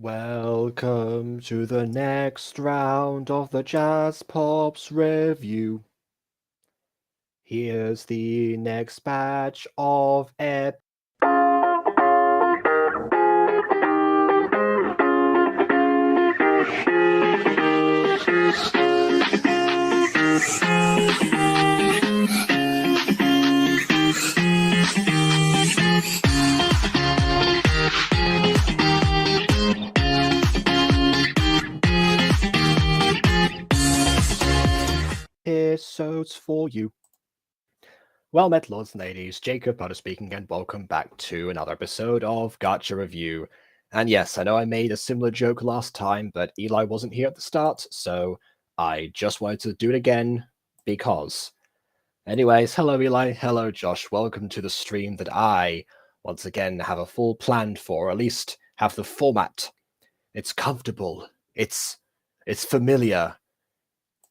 Welcome to the next round of the Jazz Pops review. Here's the next batch of episodes for you. Well met, lords and ladies, Jacob Potter speaking, and welcome back to another episode of Gacha Review. And yes, I know I made a similar joke last time, but Eli wasn't here at the start, so I just wanted to do it again because. Anyways, hello Eli, hello Josh, welcome to the stream that I, once again, have a full plan for, or at least have the format. It's comfortable, it's familiar,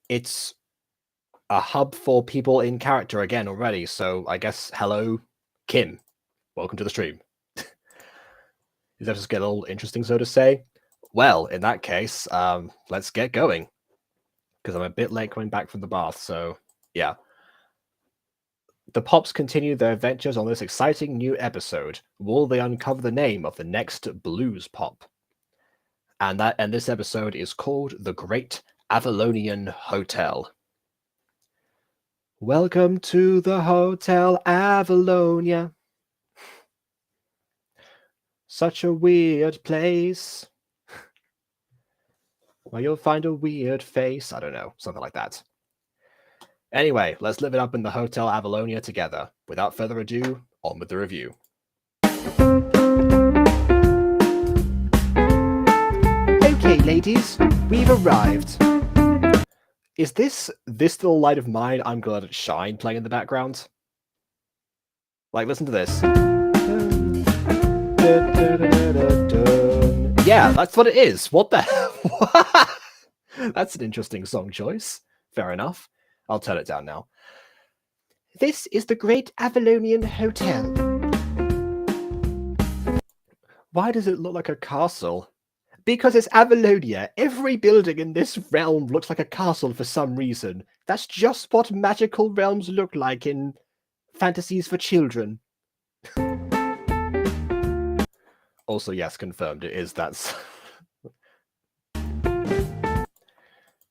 it's a hub for people in character again already, so I guess hello, Kim. Welcome to the stream. Is that just get a little interesting, so to say? Well, in that case, let's get going. Because I'm a bit late coming back from the bath, so yeah. The Pops continue their adventures on this exciting new episode. Will they uncover the name of the next blues pop? And this episode is called The Great Avalonian Hotel. Welcome to the Hotel Avalonia. Such a weird place. Where you'll find a weird face. I don't know, something like that. Anyway, let's live it up in the Hotel Avalonia together. Without further ado, on with the review. Okay, ladies, we've arrived. Is this little light of mine, I'm Gonna Let It Shine, playing in the background? Like, listen to this. Yeah, that's what it is. What the hell? That's an interesting song choice. Fair enough. I'll turn it down now. This is the Great Avalonian Hotel. Why does it look like a castle? Because it's Avalonia. Every building in this realm looks like a castle for some reason. That's just what magical realms look like in fantasies for children. Also, yes, confirmed. It is that.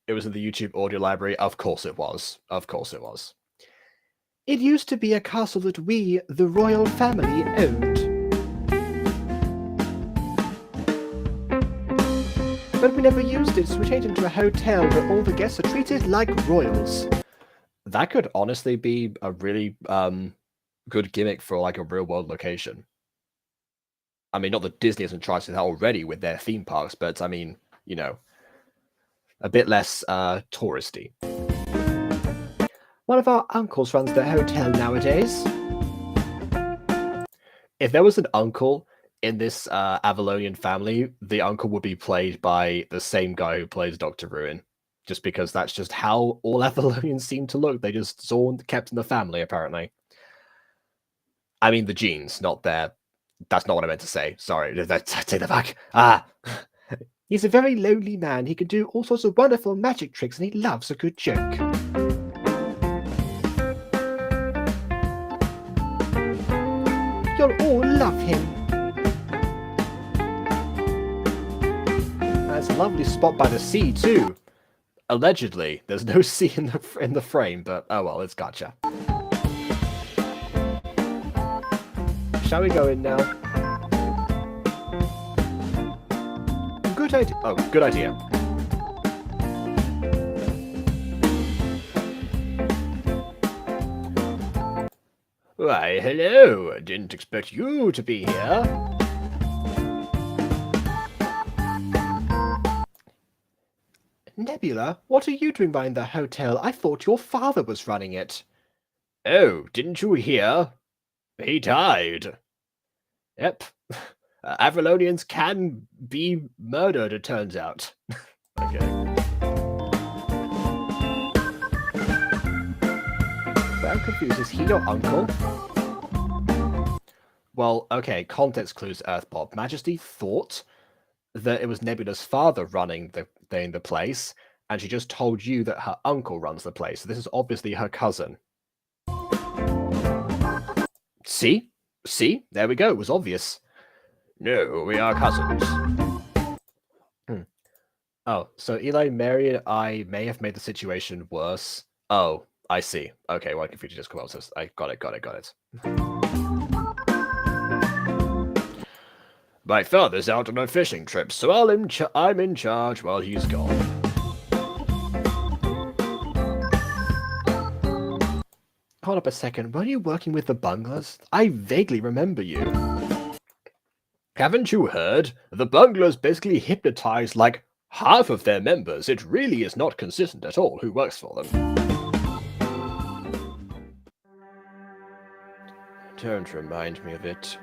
It was in the YouTube audio library. Of course it was. Of course it was. It used to be a castle that we, the royal family, owned. But we never used it, so we changed it into a hotel where all the guests are treated like royals. That could honestly be a really good gimmick for like a real-world location. I mean, not that Disney hasn't tried that already with their theme parks, but I mean, you know, a bit less touristy. One of our uncles runs the hotel nowadays. If there was an uncle in this Avalonian family, the uncle would be played by the same guy who plays Dr. Ruin. Just because that's just how all Avalonians seem to look. They just it's all kept in the family, apparently. I mean, the genes, not their... That's not what I meant to say. Sorry, take that back. He's a very lonely man. He can do all sorts of wonderful magic tricks, and he loves a good joke. You'll all love him. That's a lovely spot by the sea, too. Allegedly, there's no sea in the frame, but oh well, it's Gacha. Shall we go in now? Good idea. Oh, good idea. Why, hello. Didn't expect you to be here. Nebula, what are you doing behind the hotel? I thought your father was running it. Oh, didn't you hear? He died. Yep. Avalonians can be murdered, it turns out. Okay. But I'm confused. Is he your uncle? Well, okay, context clues, Earthpop. Majesty thought that it was Nebula's father running the place, and she just told you that her uncle runs the place. So this is obviously her cousin. See? See? There we go. It was obvious. No, we are cousins. Oh, so Eli, Mary, and I may have made the situation worse. Oh, I see. Okay, well, I confused just come out. I got it. My father's out on a fishing trip, so I'm in charge while he's gone. Hold up a second. Were you working with the bunglers? I vaguely remember you. Haven't you heard? The bunglers basically hypnotize like half of their members. It really is not consistent at all who works for them. Don't remind me of it.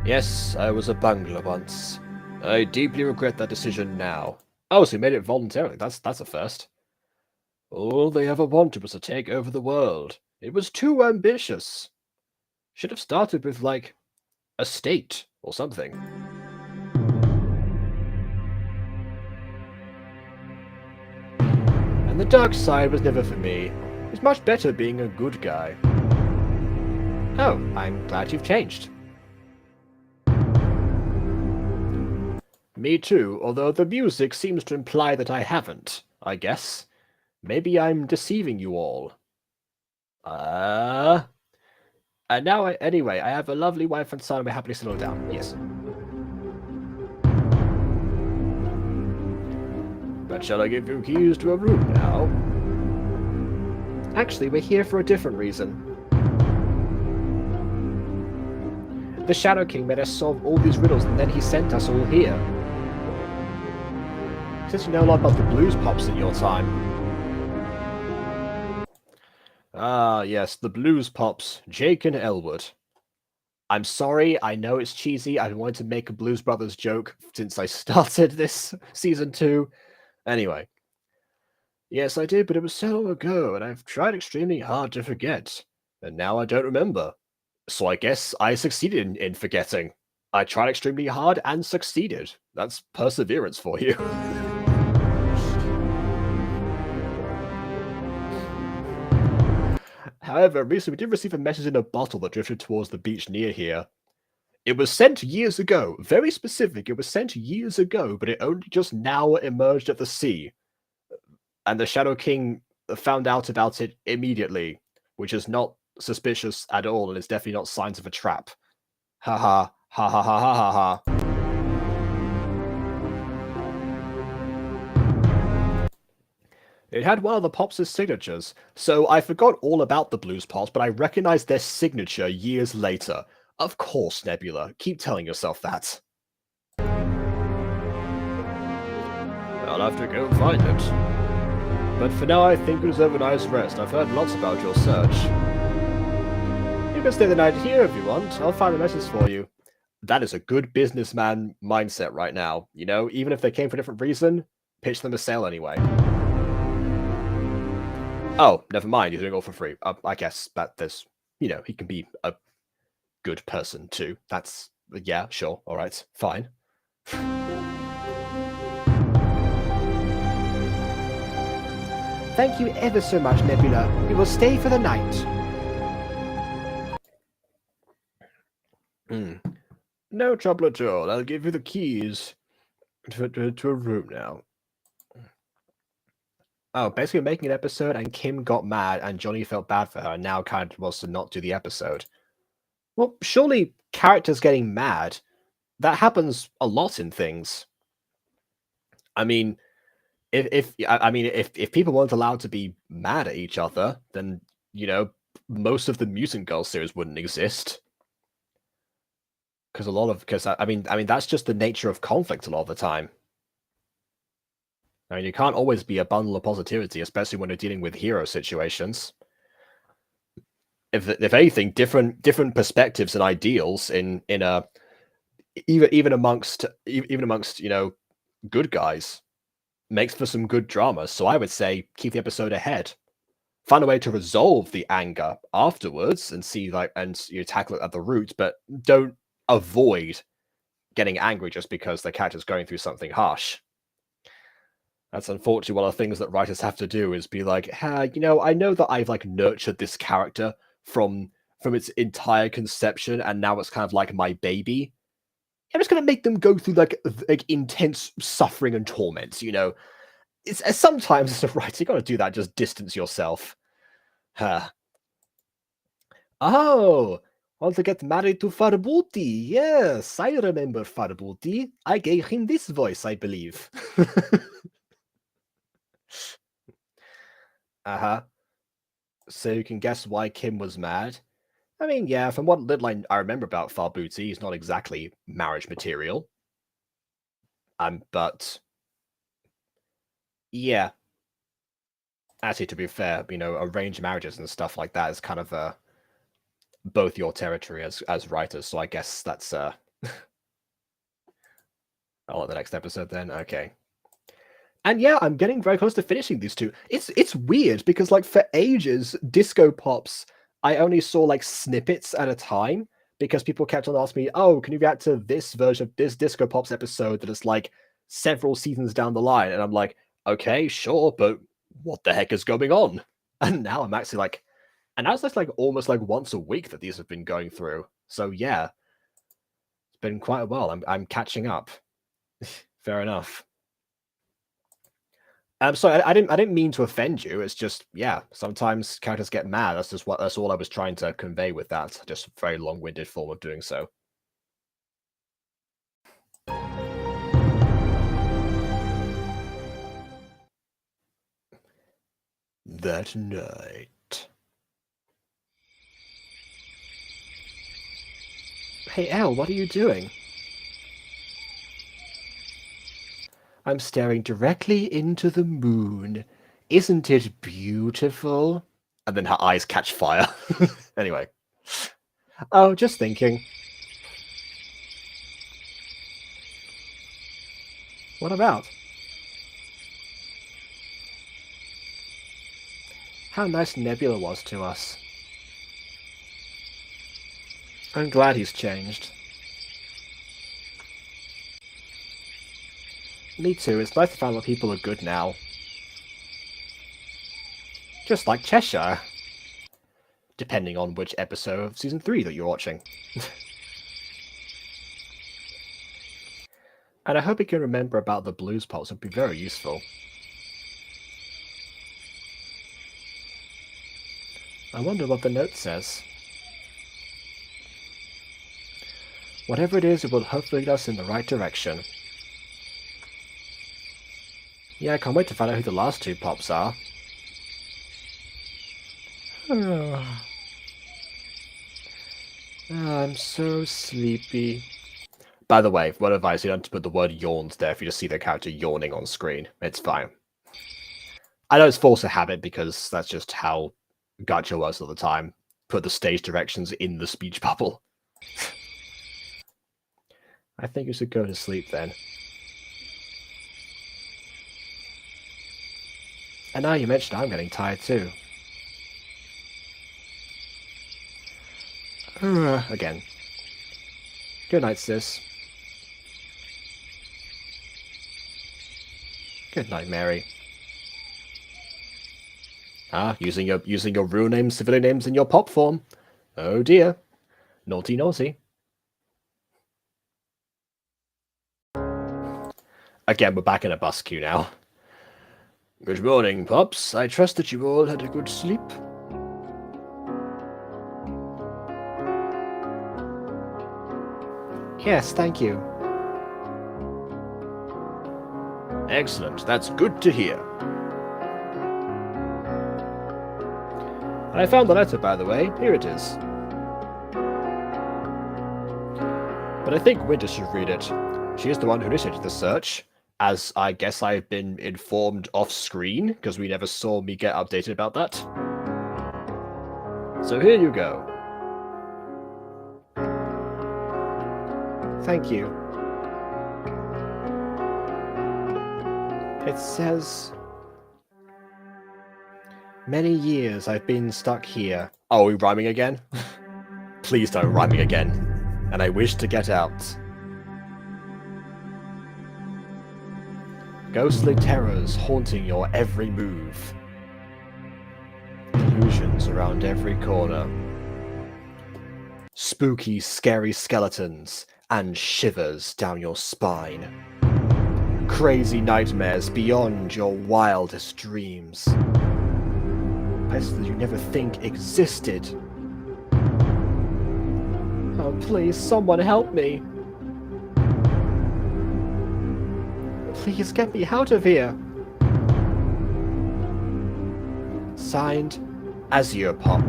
Yes, I was a bungler once. I deeply regret that decision now. Oh, so you made it voluntarily. That's a first. All they ever wanted was to take over the world. It was too ambitious. Should have started with, like, a state or something. And the dark side was never for me. It's much better being a good guy. Oh, I'm glad you've changed. Me too, although the music seems to imply that I haven't, I guess. Maybe I'm deceiving you all. And now, anyway, I have a lovely wife and son, and we're happily settled down. Yes. But shall I give you keys to a room now? Actually, we're here for a different reason. The Shadow King made us solve all these riddles, and then he sent us all here. Since you know a lot about the blues pops in your time. Ah, yes, the blues pops, Jake and Elwood. I'm sorry, I know it's cheesy. I've wanted to make a Blues Brothers joke since I started this season 2. Anyway. Yes, I did, but it was so long ago, and I've tried extremely hard to forget. And now I don't remember. So I guess I succeeded in forgetting. I tried extremely hard and succeeded. That's perseverance for you. However, recently we did receive a message in a bottle that drifted towards the beach near here. It was sent years ago. Very specific. It was sent years ago, but it only just now emerged at the sea. And the Shadow King found out about it immediately, which is not suspicious at all, and it's definitely not signs of a trap. Ha ha. Ha ha ha ha ha ha. It had one of the Pops' signatures, so I forgot all about the Blues Pops, but I recognized their signature years later. Of course, Nebula. Keep telling yourself that. I'll have to go find it. But for now, I think you deserve a nice rest. I've heard lots about your search. You can stay the night here if you want. I'll find a message for you. That is a good businessman mindset right now. You know, even if they came for a different reason, pitch them a sale anyway. Oh, never mind. You're doing it all for free. I guess that there's, you know, he can be a good person too. That's, yeah, sure. All right, fine. Thank you ever so much, Nebula. We will stay for the night. No trouble at all. I'll give you the keys to a room now. Oh, basically making an episode, and Kim got mad, and Johnny felt bad for her, and now kind of wants to not do the episode. Well, surely characters getting mad, that happens a lot in things. I mean, if people weren't allowed to be mad at each other, then, you know, most of the Mutant Girl series wouldn't exist. Because I mean that's just the nature of conflict a lot of the time. I mean, you can't always be a bundle of positivity, especially when you're dealing with hero situations. If anything, different perspectives and ideals in a even amongst you know, good guys makes for some good drama. So I would say keep the episode ahead. Find a way to resolve the anger afterwards and see and you tackle it at the root, but don't avoid getting angry just because the character's going through something harsh. That's unfortunately one of the things that writers have to do, is be like, you know, I know that I've like nurtured this character from its entire conception, and now it's kind of like my baby. I'm just gonna make them go through like intense suffering and torment. You know, it's sometimes as a writer, you got to do that. Just distance yourself. Oh, want to get married to Farbuti? Yes, I remember Farbuti. I gave him this voice, I believe. So you can guess why Kim was mad. I mean, yeah, from what little I remember about Farbuti, he's not exactly marriage material. But yeah. Actually, to be fair, you know, arranged marriages and stuff like that is kind of both your territory as writers. So I guess that's I'll let the next episode then. Okay. And yeah, I'm getting very close to finishing these two. It's weird because like for ages, Disco Pops, I only saw like snippets at a time because people kept on asking me, "Oh, can you react to this version of this Disco Pops episode that is like several seasons down the line?" And I'm like, "Okay, sure, but what the heck is going on?" And now I'm actually like, and now it's like almost like once a week that these have been going through. So yeah, it's been quite a while. I'm catching up. Fair enough. Sorry, I didn't mean to offend you. It's just, yeah, sometimes characters get mad. That's all I was trying to convey with that. Just a very long-winded form of doing so. That night. Hey, Elle, what are you doing? I'm staring directly into the moon. Isn't it beautiful? And then her eyes catch fire. Anyway. Oh, just thinking. What about? How nice Nebula was to us. I'm glad he's changed. Me too, it's nice to find that people are good now. Just like Cheshire. Depending on which episode of Season 3 that you're watching. And I hope you can remember about the blues pots, it'd be very useful. I wonder what the note says. Whatever it is, it will hopefully lead us in the right direction. Yeah, I can't wait to find out who the last two pops are. I'm so sleepy. By the way, one advice, you don't have to put the word yawns there if you just see the character yawning on screen. It's fine. I know it's force of habit because that's just how Gacha works all the time. Put the stage directions in the speech bubble. I think you should go to sleep then. And now you mentioned I'm getting tired too. Again. Good night, sis. Good night, Mary. Using your real names, civilian names in your pop form. Oh dear. Naughty, naughty. Again, we're back in a bus queue now. Good morning, Pops. I trust that you all had a good sleep. Yes, thank you. Excellent. That's good to hear. I found the letter, by the way. Here it is. But I think Winter should read it. She is the one who initiated the search, as I guess I've been informed off-screen, because we never saw me get updated about that. So here you go. Thank you. It says... Many years I've been stuck here. Oh, are we rhyming again? Please don't rhyme me again. And I wish to get out. Ghostly terrors haunting your every move. Illusions around every corner. Spooky, scary skeletons and shivers down your spine. Crazy nightmares beyond your wildest dreams. Places that you never think existed. Oh, please, someone help me. Please get me out of here. Signed, Azure Pop.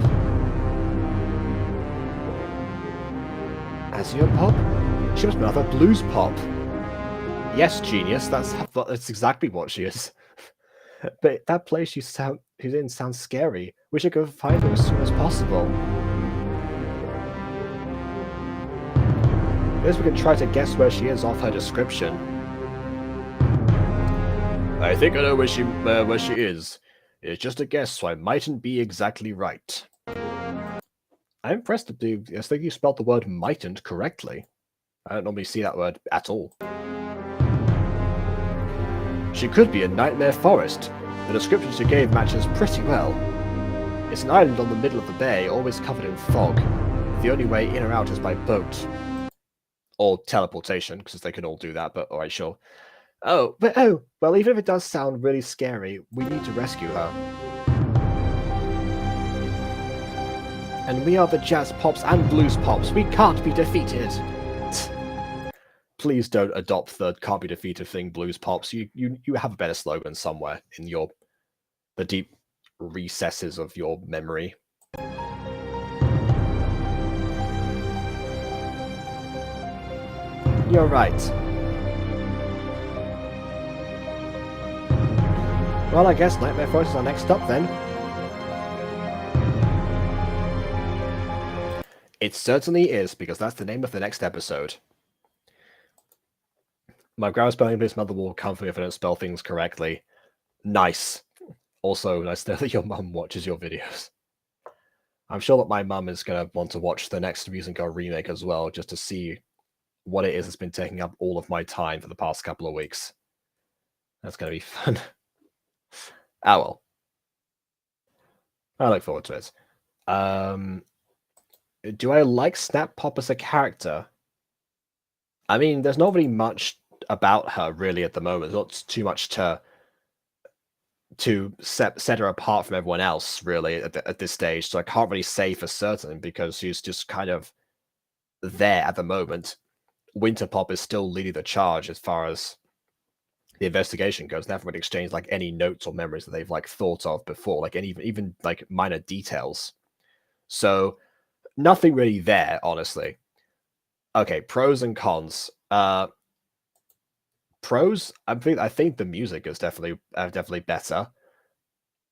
Azure Pop? She must be another blues pop. Yes, genius, that's exactly what she is. But that place she's in sounds scary. We should go find her as soon as possible. I guess we can try to guess where she is off her description. I think I know where she is. It's just a guess, so I mightn't be exactly right. I'm impressed that I think you spelled the word mightn't correctly. I don't normally see that word at all. She could be in Nightmare Forest. The description she gave matches pretty well. It's an island on the middle of the bay, always covered in fog. The only way in or out is by boat. Or teleportation, because they can all do that, but alright, sure. Well, even if it does sound really scary, we need to rescue her. And we are the Jazz Pops and Blues Pops. We can't be defeated. Please don't adopt the can't be defeated thing, Blues Pops. You have a better slogan somewhere in the deep recesses of your memory. You're right. Well, I guess Nightmare Forest is our next stop then. It certainly is, because that's the name of the next episode. My grammar spelling bee mother will come for me if I don't spell things correctly. Nice. Also, nice to know that your mum watches your videos. I'm sure that my mum is going to want to watch the next Music Girl remake as well, just to see what it is that's been taking up all of my time for the past couple of weeks. That's going to be fun. Well. I look forward to it. Do I like Snap Pop as a character? I mean, there's not really much about her really at the moment. There's not too much to set her apart from everyone else really at this stage. So I can't really say for certain because she's just kind of there at the moment. Winter Pop is still leading the charge as far as the investigation goes. They haven't really exchanged like any notes or memories that they've like thought of before, like any even like minor details. So nothing really there, honestly. Okay, pros and cons. Pros, I think the music is definitely better.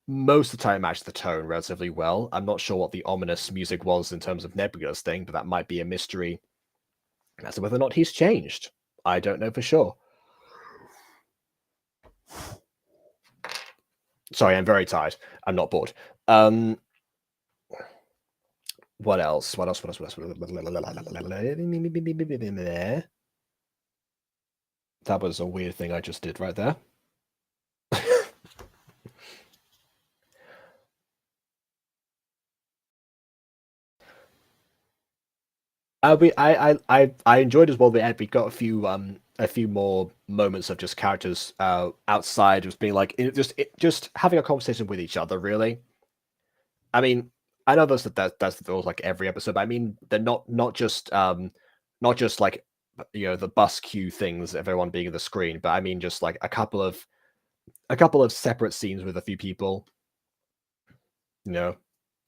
Most of the time, matched the tone relatively well. I'm not sure what the ominous music was in terms of Nebula's thing, but that might be a mystery as to whether or not he's changed. I don't know for sure. Sorry, I'm very tired. I'm not bored. What else? That was a weird thing I just did right there. I enjoyed as well the end. We got a few more moments of just characters outside, just being like just having a conversation with each other. Really, I mean, I know that's like every episode, but I mean, they're not just like the bus queue things, everyone being in the screen, but I mean just like a couple of separate scenes with a few people. Elle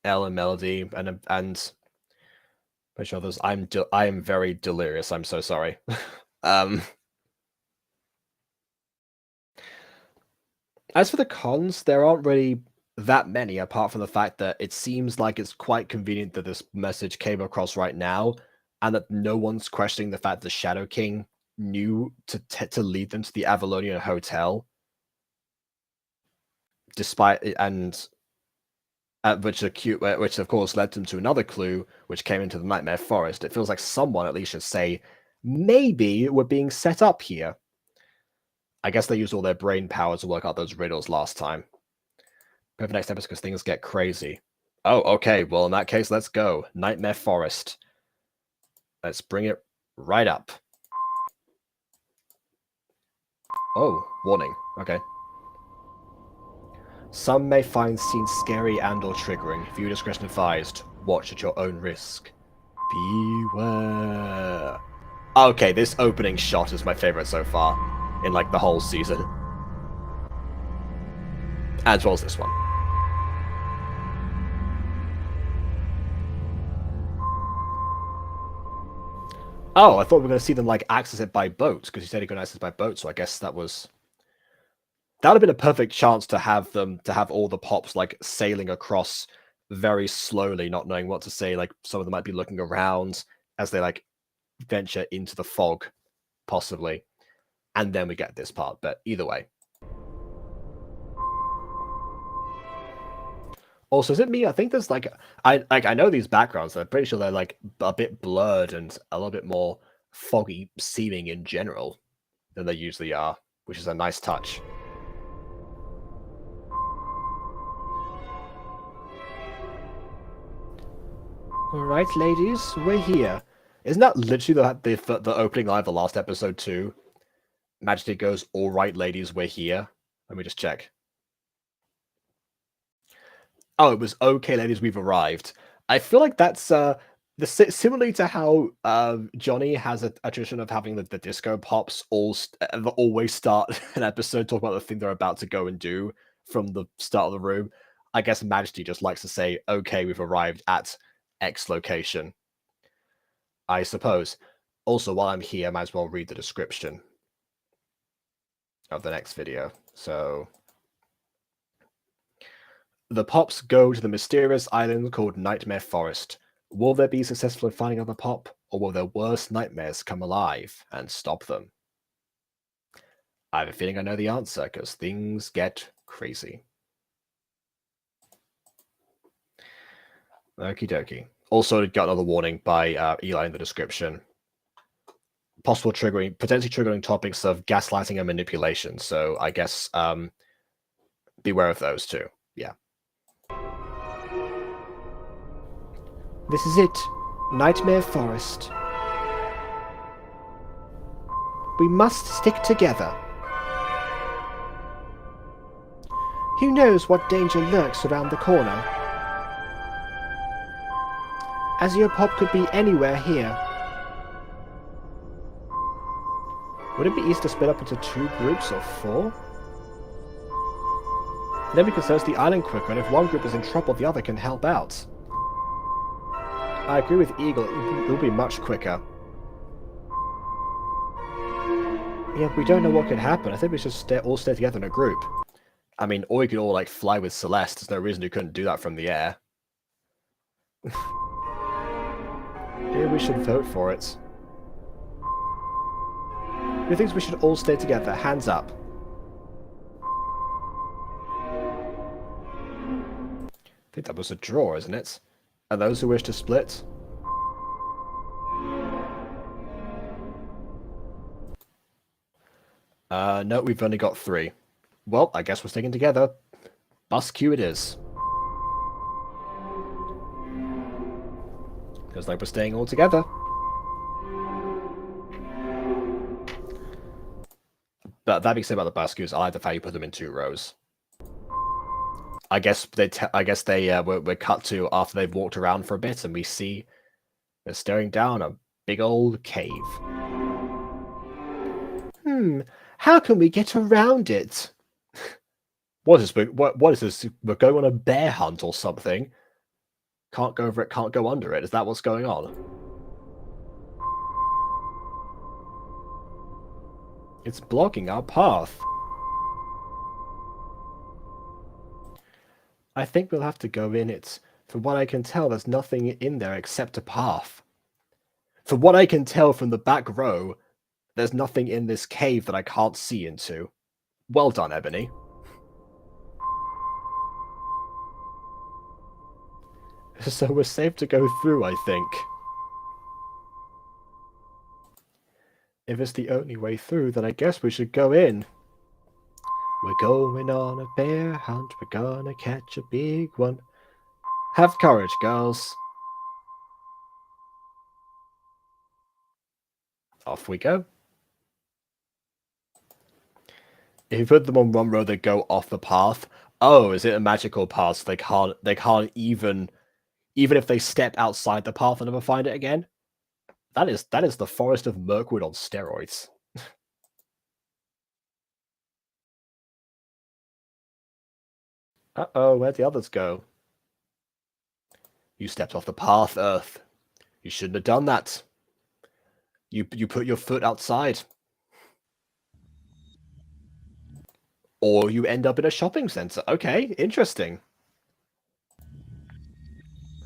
and Melody and which others? I am very delirious. I'm so sorry. As for the cons, there aren't really that many, apart from the fact that it seems like it's quite convenient that this message came across right now, and that no one's questioning the fact that Shadow King knew to lead them to the Avalonian hotel, despite which of course led them to another clue, which came into the Nightmare Forest. It feels like someone at least should say, maybe we're being set up here. I guess they used all their brain power to work out those riddles last time. For the next episode, because things get crazy. Oh, okay. Well, in that case, let's go. Nightmare Forest. Let's bring it right up. Oh, warning. Okay. Some may find scenes scary and or triggering. Viewer discretion advised. Watch at your own risk. Beware. Okay, this opening shot is my favorite so far in like the whole season. As well as this one. Oh, I thought we were going to see them like access it by boat, because you said you could access it by boat, so I guess that would have been a perfect chance to have all the pops like sailing across very slowly, not knowing what to say. Like some of them might be looking around as they like venture into the fog, possibly. And then we get this part, but either way. Also, is it me? I think there's like I know these backgrounds. I'm pretty sure they're like a bit blurred and a little bit more foggy seeming in general than they usually are, which is a nice touch. All right, ladies, we're here. Isn't that literally the opening line of the last episode too? Majesty goes, "All right, ladies, we're here." Let me just check. Oh, it was okay, ladies, we've arrived. I feel like that's similarly to how Johnny has a tradition of having the disco pops always start an episode talk about the thing they're about to go and do from the start of the room. I guess Majesty just likes to say, "Okay, we've arrived at X location." I suppose. Also, while I'm here, I might as well read the description of the next video. So the Pops go to the mysterious island called Nightmare Forest. Will they be successful in finding another Pop, or will their worst nightmares come alive and stop them? I have a feeling I know the answer, because things get crazy. Okie dokie. Also, got another warning by Eli in the description. Potentially triggering topics of gaslighting and manipulation. So I guess beware of those too. Yeah. This is it. Nightmare Forest. We must stick together. Who knows what danger lurks around the corner? Azure Pop could be anywhere here. Would it be easy to split up into 2 groups or 4? Then we can search the island quicker, and if one group is in trouble, the other can help out. I agree with Eagle, it will be much quicker. Yeah, we don't know what could happen. I think we should all stay together in a group. I mean, or we could all, like, fly with Celeste. There's no reason you couldn't do that from the air. Maybe we should vote for it. Who thinks we should all stay together? Hands up. I think that was a draw, isn't it? And those who wish to split? No, we've only got 3. Well, I guess we're sticking together. Bus queue it is. Feels like we're staying all together. But that being said about the bus queues, I like the fact you put them in 2 rows. I guess they were cut to after they've walked around for a bit, and we see they're staring down a big old cave. How can we get around it? What is this? We're going on a bear hunt or something? Can't go over it, can't go under it. Is that what's going on? It's blocking our path. I think we'll have to go in it. From what I can tell, there's nothing in there except a path. From what I can tell from the back row, there's nothing in this cave that I can't see into. Well done, Ebony. So we're safe to go through, I think. If it's the only way through, then I guess we should go in. We're going on a bear hunt. We're gonna catch a big one. Have courage, girls. Off we go. If you put them on one road, they go off the path. Oh, is it a magical path? So they can't even if they step outside the path, they'll never find it again. That is the Forest of Mirkwood on steroids. Uh-oh, where'd the others go? You stepped off the path, Earth. You shouldn't have done that. You put your foot outside. Or you end up in a shopping center. Okay, interesting.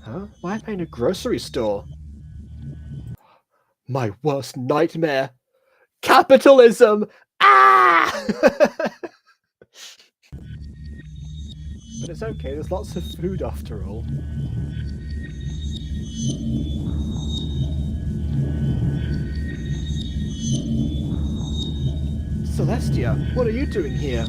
Huh? Why am I in a grocery store? My worst nightmare. Capitalism! Ah! But it's okay, there's lots of food after all. Celestia, what are you doing here?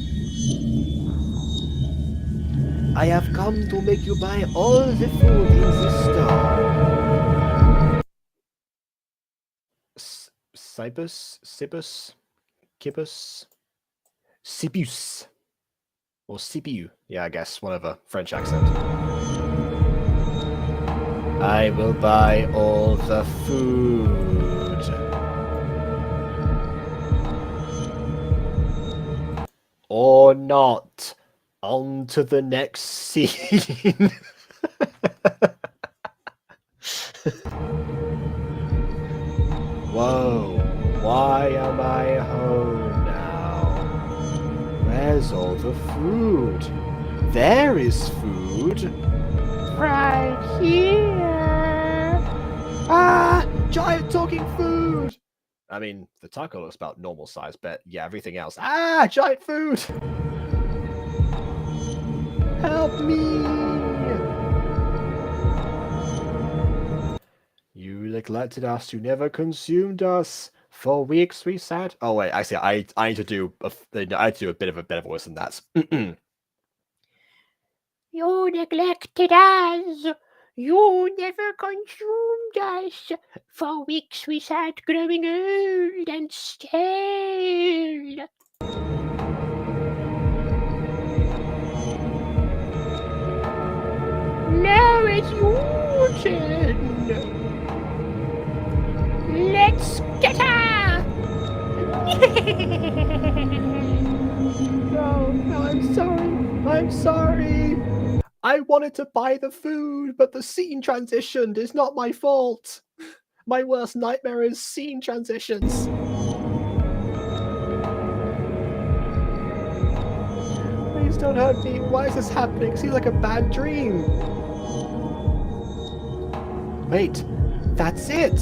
I have come to make you buy all the food in this store. Sibus? Kibus? Sibus. Or Sibiu. Yeah, I guess, whatever. French accent. I will buy all the food. Or not. On to the next scene. Whoa, why am I home now? Where's all the food? There is food. Right here. Ah, giant talking food. I mean, the taco looks about normal size, but yeah, everything else. Ah, giant food. Help me! You neglected us, you never consumed us. For weeks we sat. Oh wait, actually, I need to do a bit of a better voice than that. You neglected us. You never consumed us. For weeks we sat growing old and stale. Now it's your turn. Let's get her! No, I'm sorry. I wanted to buy the food, but the scene transitioned. It's not my fault. My worst nightmare is scene transitions. Please don't hurt me. Why is this happening? It seems like a bad dream. Wait, that's it.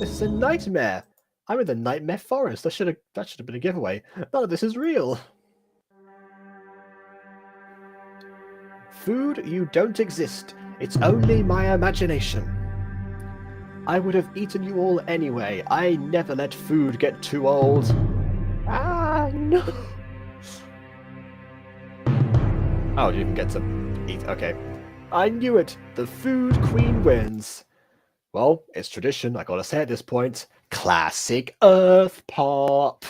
This is a nightmare. I'm in the Nightmare Forest. That should have been a giveaway. None of this is real. Food, you don't exist. It's only my imagination. I would have eaten you all anyway. I never let food get too old. Ah, no. Oh, you even get to eat. Okay. I knew it. The food queen wins. Well, it's tradition. I gotta say at this point. Classic Earth pop.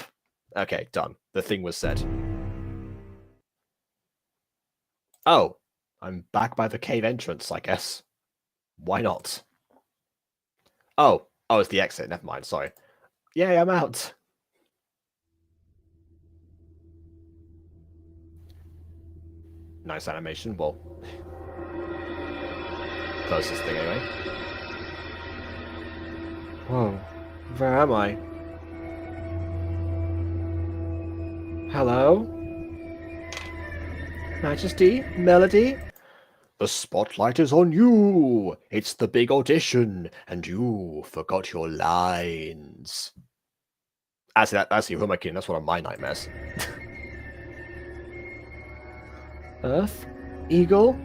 Okay, done. The thing was said. Oh, I'm back by the cave entrance, I guess. Why not? Oh, it's the exit. Never mind. Sorry. Yay, I'm out. Nice animation. Well, closest thing anyway. Whoa, where am I? Hello? Majesty? Melody? The spotlight is on you! It's the big audition, and you forgot your lines. Actually, who am I kidding? That's one of my nightmares. Earth? Eagle?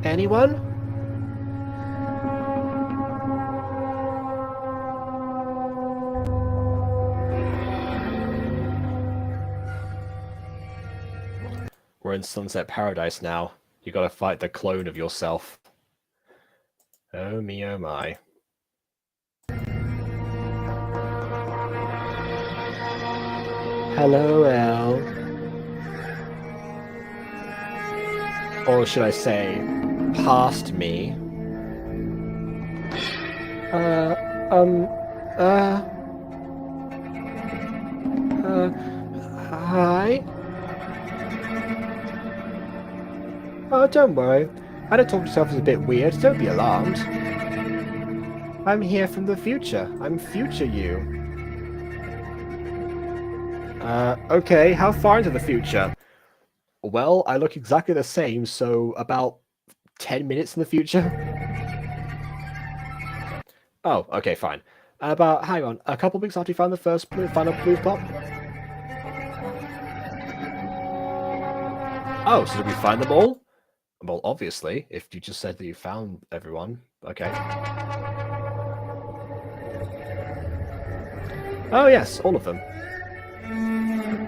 Anyone? We're in Sunset Paradise now. You gotta fight the clone of yourself. Oh me, oh my. Hello, Elle. Or should I say, past me? Hi? Oh, don't worry. I know talk to yourself is a bit weird. Don't be alarmed. I'm here from the future. I'm future you. Okay, how far into the future? Well, I look exactly the same, so about 10 minutes in the future? Oh, okay, fine. Hang on, a couple weeks after you found the final blue pop? Oh, so did we find them all? Well, obviously, if you just said that you found everyone. Okay. Oh yes, all of them.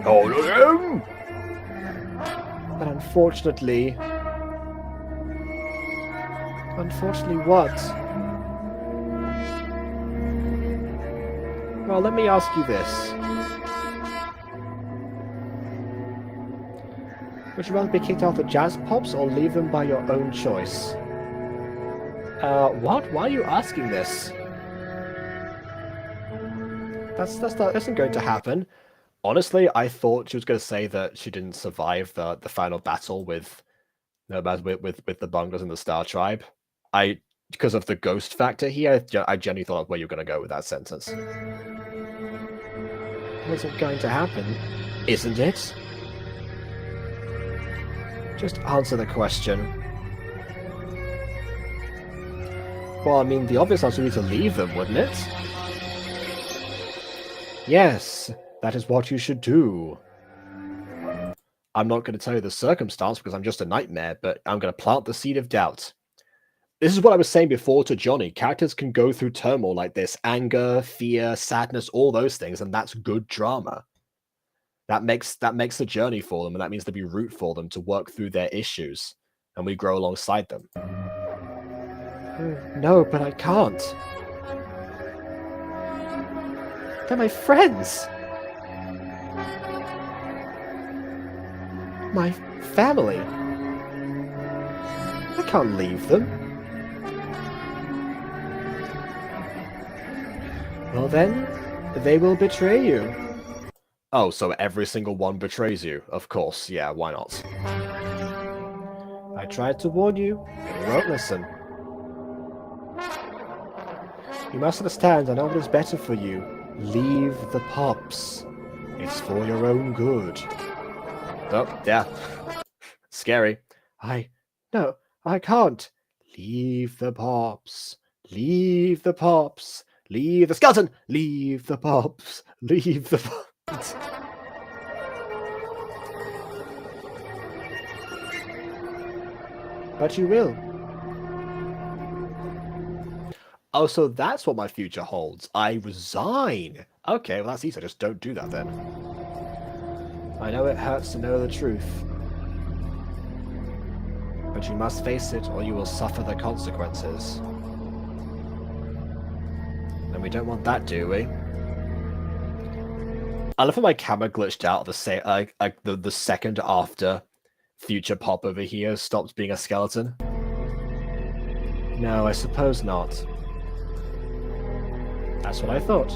All of them! But unfortunately... Unfortunately what? Well, let me ask you this. Would you rather be kicked out of Jazz Pops or leave them by your own choice? What? Why are you asking this? That isn't going to happen. Honestly, I thought she was going to say that she didn't survive the final battle with the Bungles and the Star Tribe. Because of the ghost factor here, I genuinely thought where you were going to go with that sentence. It isn't going to happen, isn't it? Just answer the question. Well, I mean, the obvious answer would be to leave them, wouldn't it? Yes, that is what you should do. I'm not going to tell you the circumstance because I'm just a nightmare, but I'm going to plant the seed of doubt. This is what I was saying before to Johnny. Characters can go through turmoil like this. Anger, fear, sadness, all those things, and that's good drama. That makes the journey for them, and that means that we root for them to work through their issues, and we grow alongside them. No, but I can't. They're my friends. My family. I can't leave them. Well then, they will betray you. Oh, so every single one betrays you? Of course, yeah, why not? I tried to warn you, but you won't listen. You must understand, I know what is better for you. Leave the Pops. It's for your own good. Oh, yeah. Scary. No, I can't. Leave the Pops. Leave the Pops. Leave the skeleton. Leave the Pops. Leave the Pops. But you will. Oh, so that's what my future holds. I resign. Okay, well that's easy. Just don't do that then. I know it hurts to know the truth. But you must face it or you will suffer the consequences. And we don't want that, do we? I love how my camera glitched out the second after Future Pop over here stopped being a skeleton. No, I suppose not. That's what I thought.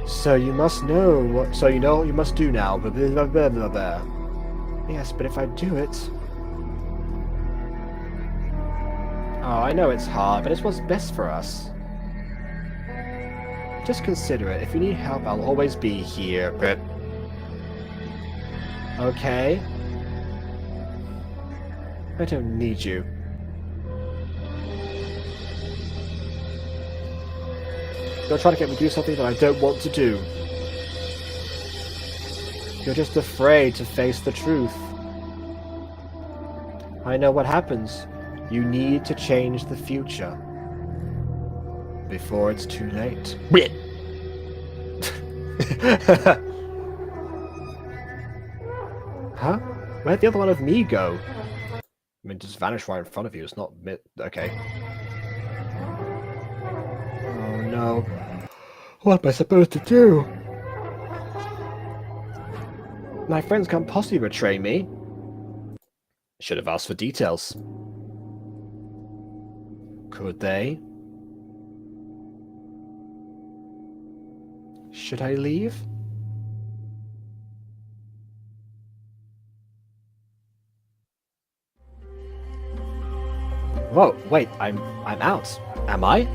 So you must know what. So you know what you must do now. Blah, blah, blah, blah, blah. Yes, but if I do it. Oh, I know it's hard, but it's what's best for us. Just consider it. If you need help, I'll always be here, but... Okay? I don't need you. You're trying to get me to do something that I don't want to do. You're just afraid to face the truth. I know what happens. You need to change the future. Before it's too late. Huh? Where'd the other one of me go? I mean, just vanish right in front of you. It's not... Okay. Oh, no. What am I supposed to do? My friends can't possibly betray me. Should have asked for details. Could they? Should I leave? Whoa, wait, I'm out. Am I?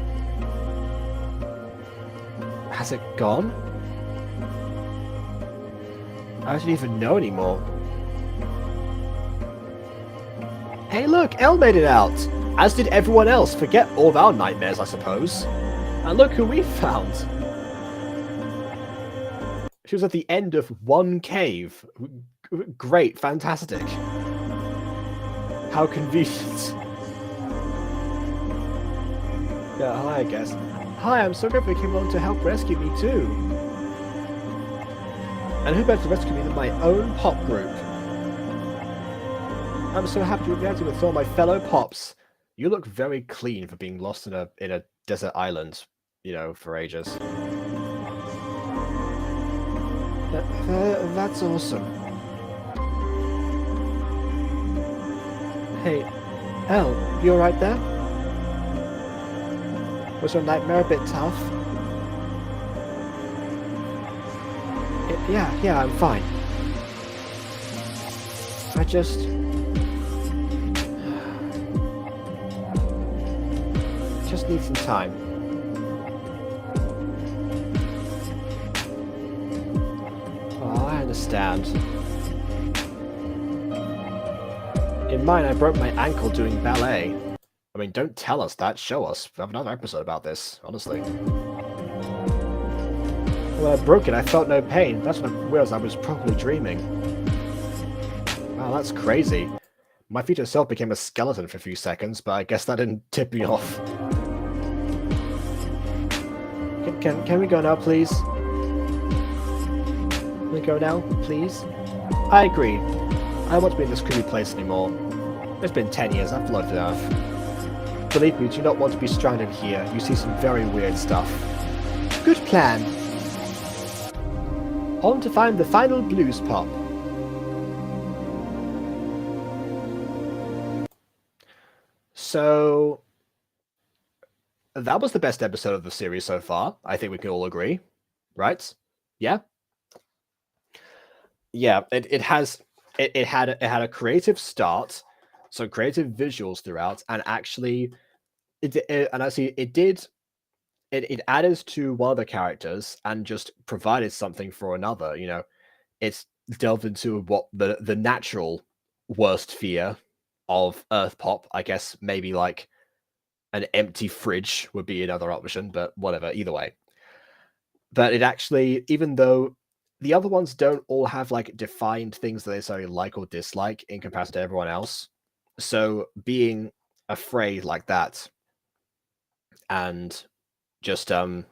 Has it gone? I don't even know anymore. Hey look, Elle made it out! As did everyone else. Forget all of our nightmares, I suppose. And look who we found. She was at the end of one cave. Great, fantastic. How convenient. Yeah, hi, I guess. Hi, I'm so grateful you came along to help rescue me too. And who better to rescue me than my own pop group? I'm so happy to be able with all my fellow pops. You look very clean for being lost in a desert island, you know, for ages. That's awesome. Hey, Elle, you alright there? Was your nightmare a bit tough? Yeah, I'm fine. I just need some time. Oh, I understand. In mine, I broke my ankle doing ballet. I mean, don't tell us that, show us. We have another episode about this, honestly. When I broke it, I felt no pain. That's when I realized I was probably dreaming. Wow, that's crazy. My feet itself became a skeleton for a few seconds, but I guess that didn't tip me off. Can we go now, please? Can we go now, please? I agree. I don't want to be in this creepy place anymore. It's been 10 years, I've loved enough. Believe me, you do not want to be stranded here. You see some very weird stuff. Good plan. On to find the final blues pop. So that was the best episode of the series so far. I think we can all agree, right? Yeah. Yeah, it had a creative start, so creative visuals throughout, and actually it added to one of the characters and just provided something for another. You know, it's delved into what the natural worst fear of Earth Pop. I guess maybe like an empty fridge would be another option, but whatever, either way. But it actually, even though the other ones don't all have like defined things that they say like or dislike in comparison to everyone else, so being afraid like that and just and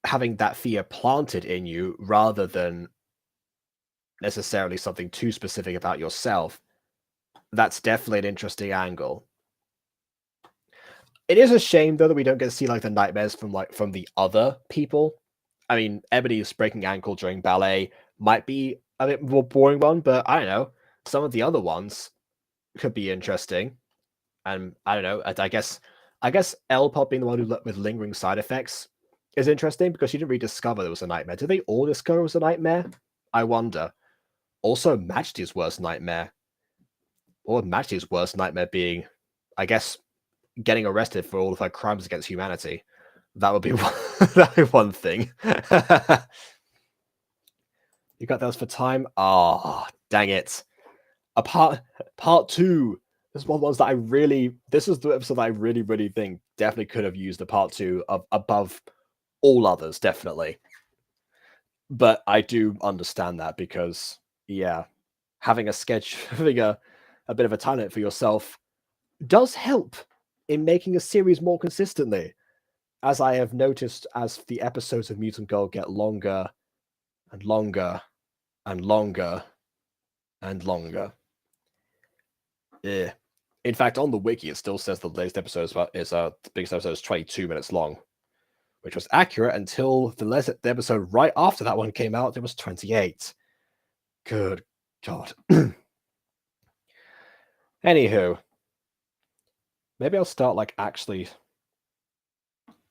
having that fear planted in you rather than necessarily something too specific about yourself, that's definitely an interesting angle. It is a shame though that we don't get to see like the nightmares from the other people. I mean, Ebony's breaking ankle during ballet might be a bit more boring one, but I don't know. Some of the other ones could be interesting. And I don't know. I guess Elle Pop being the one with lingering side effects is interesting because she didn't really discover there was a nightmare. Did they all discover it was a nightmare? I wonder. Also, Majesty's worst nightmare. Or Majesty's worst nightmare being, I guess, getting arrested for all of her crimes against humanity. That would be one thing. You got those for time? Oh, dang it. Part 2. This is one of the ones that this is the episode that I really think definitely could have used a part 2 of above all others, definitely. But I do understand that because, yeah, having a sketch, having a bit of a time limit for yourself does help in making a series more consistently. As I have noticed, as the episodes of Mutant Girl get longer, and longer and longer and longer. Yeah. In fact, on the wiki, it still says the latest episode the biggest episode is 22 minutes long, which was accurate until the episode right after that one came out. It was 28. Good God. Anywho, maybe I'll start like actually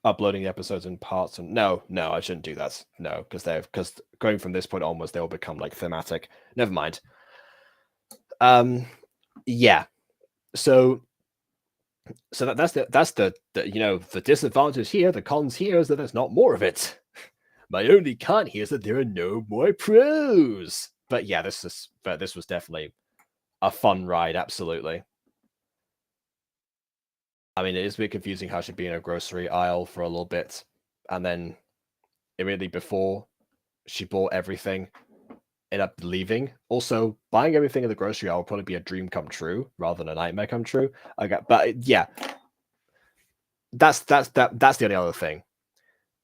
uploading the episodes in parts. And no, I shouldn't do that. No, because going from this point onwards, they will become like thematic. Never mind. Yeah. So that's the the disadvantage here. The cons here is that there's not more of it. My only con here is that there are no more pros. But yeah, this was definitely a fun ride. Absolutely. I mean, it is a bit confusing how she'd be in a grocery aisle for a little bit, and then immediately before she bought everything, end up leaving. Also, buying everything in the grocery aisle will probably be a dream come true rather than a nightmare come true. Okay, but yeah, that's the only other thing.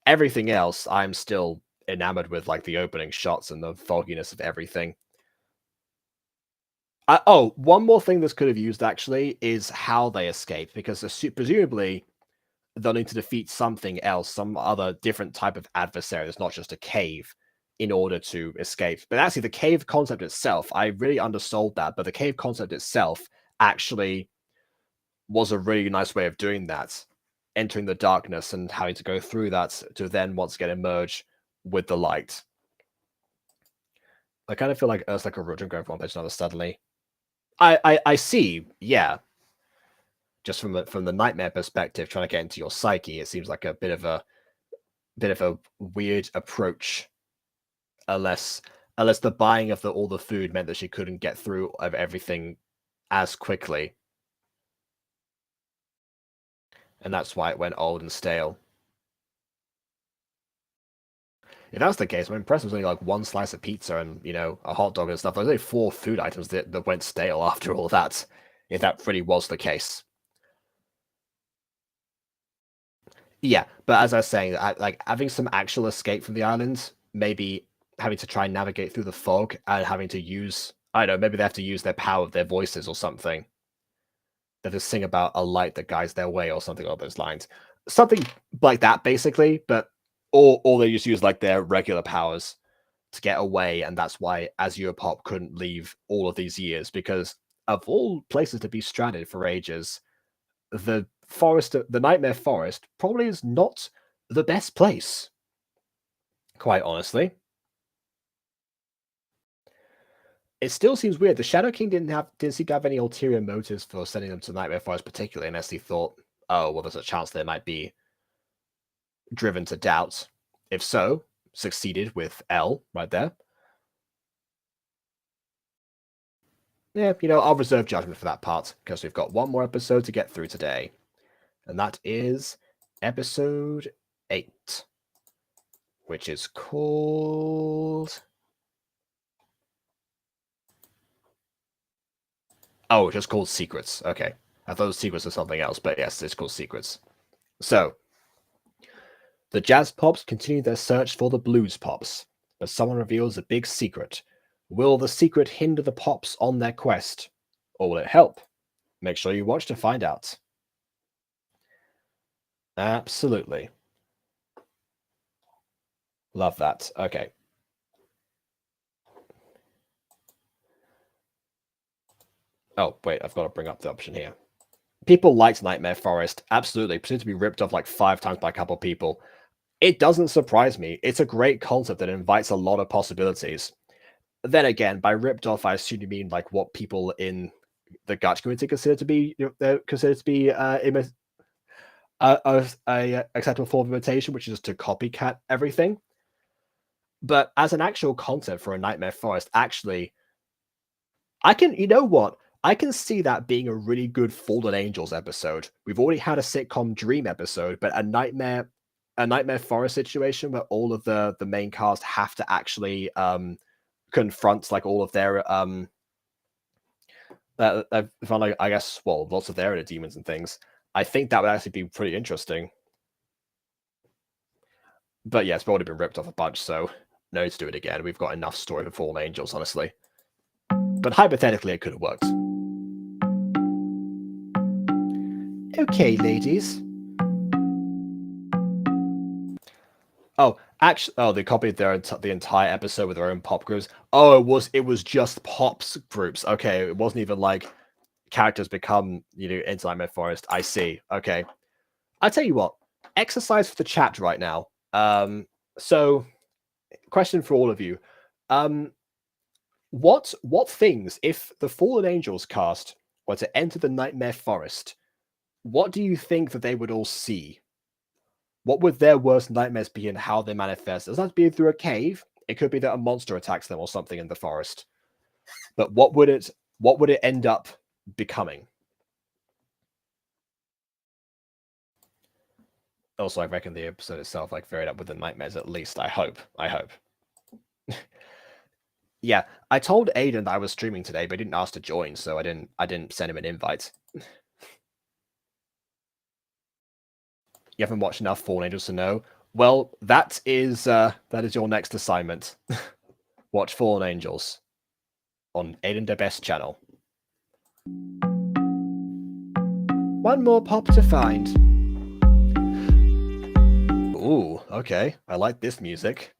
Everything else, I'm still enamored with, like the opening shots and the fogginess of everything. One more thing this could have used actually is how they escape, because presumably they'll need to defeat something else, some other different type of adversary that's not just a cave in order to escape. But actually, the cave concept itself, I really undersold that, but the cave concept itself actually was a really nice way of doing that, entering the darkness and having to go through that to then once again emerge with the light. I kind of feel like Earth's like a room going from one page to another suddenly. I see, yeah. Just from the nightmare perspective, trying to get into your psyche, it seems like a bit of a weird approach. Unless the buying of all the food meant that she couldn't get through of everything as quickly. And that's why it went old and stale. If that's the case, I'm impressed with only like one slice of pizza and, a hot dog and stuff. There's only 4 food items that went stale after all that, if that really was the case. Yeah, but as I was saying, like having some actual escape from the island, maybe having to try and navigate through the fog and having to use, I don't know, maybe they have to use their power of their voices or something. They just sing about a light that guides their way or something along those lines. Something like that, basically, but or they just use like their regular powers to get away, and that's why Pop couldn't leave all of these years, because of all places to be stranded for ages, the Nightmare Forest probably is not the best place, quite honestly. It still seems weird. The Shadow King didn't seem to have any ulterior motives for sending them to Nightmare Forest, particularly, unless he thought, oh, well, there's a chance they might be driven to doubt. If so, succeeded with L right there. Yeah, I'll reserve judgment for that part, because we've got one more episode to get through today. And that is episode 8, which is called... Oh, it's just called Secrets. Okay. I thought it was Secrets or something else, but yes, it's called Secrets. So, the Jazz Pops continue their search for the Blues Pops, but someone reveals a big secret. Will the secret hinder the Pops on their quest, or will it help? Make sure you watch to find out. Absolutely. Love that. Okay. Oh, wait, I've got to bring up the option here. People liked Nightmare Forest. Absolutely. It seemed to be ripped off like 5 times by a couple of people. It doesn't surprise me. It's a great concept that invites a lot of possibilities. Then again, by ripped off, I assume you mean like what people in the Gacha community consider to be a acceptable form of imitation, which is to copycat everything. But as an actual concept for a Nightmare Forest, actually, I can see that being a really good Fallen Angels episode. We've already had a sitcom Dream episode, but a Nightmare Forest situation where all of the main cast have to actually confront like all of their I guess, well, lots of their inner demons and things. I think that would actually be pretty interesting. But yeah, it's already been ripped off a bunch, so no need to do it again. We've got enough story for Fallen Angels, honestly. But hypothetically, it could have worked. Okay, ladies. Oh, actually, they copied the entire episode with their own pop groups. Oh, it was just pops groups. Okay, it wasn't even like characters become, into Nightmare Forest. I see. Okay. I tell you what, exercise for the chat right now. So, question for all of you. What things, if the Fallen Angels cast were to enter the Nightmare Forest, what do you think that they would all see? What would their worst nightmares be and how they manifest? It doesn't have to be through a cave. It could be that a monster attacks them or something in the forest. But what would it end up becoming? Also, I reckon the episode itself varied up with the nightmares at least. I hope. Yeah, I told Aiden that I was streaming today, but he didn't ask to join, so I didn't send him an invite. You haven't watched enough Fallen Angels to know? Well, that is your next assignment. Watch Fallen Angels on Aiden the Best channel. One more pop to find. Ooh, okay. I like this music.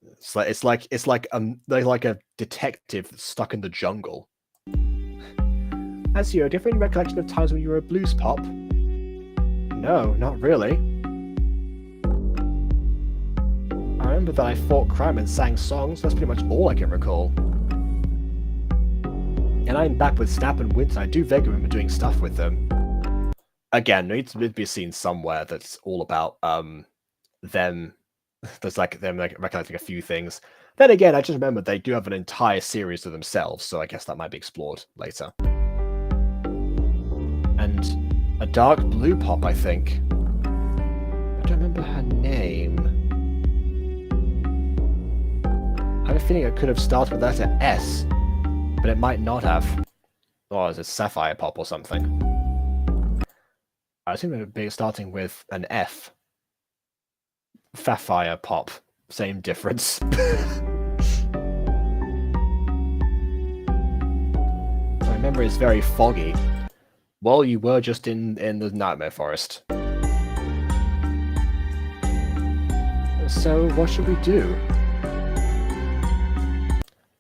It's like a detective stuck in the jungle. As you, a different recollection of times when you were a blues pop? No, not really. I remember that I fought crime and sang songs. That's pretty much all I can recall. And I'm back with Snap and Winter. I do vaguely remember doing stuff with them. Again, there needs to be a scene somewhere that's all about them. There's them recollecting a few things. Then again, I just remember they do have an entire series to themselves, so I guess that might be explored later. And a dark blue pop, I think. I don't remember her name. I have a feeling it could have started with the letter S, but it might not have. Or is it Sapphire Pop or something? I assume it would be starting with an F. Sapphire Pop. Same difference. My memory is very foggy. Well, you were just in the Nightmare Forest. So, what should we do?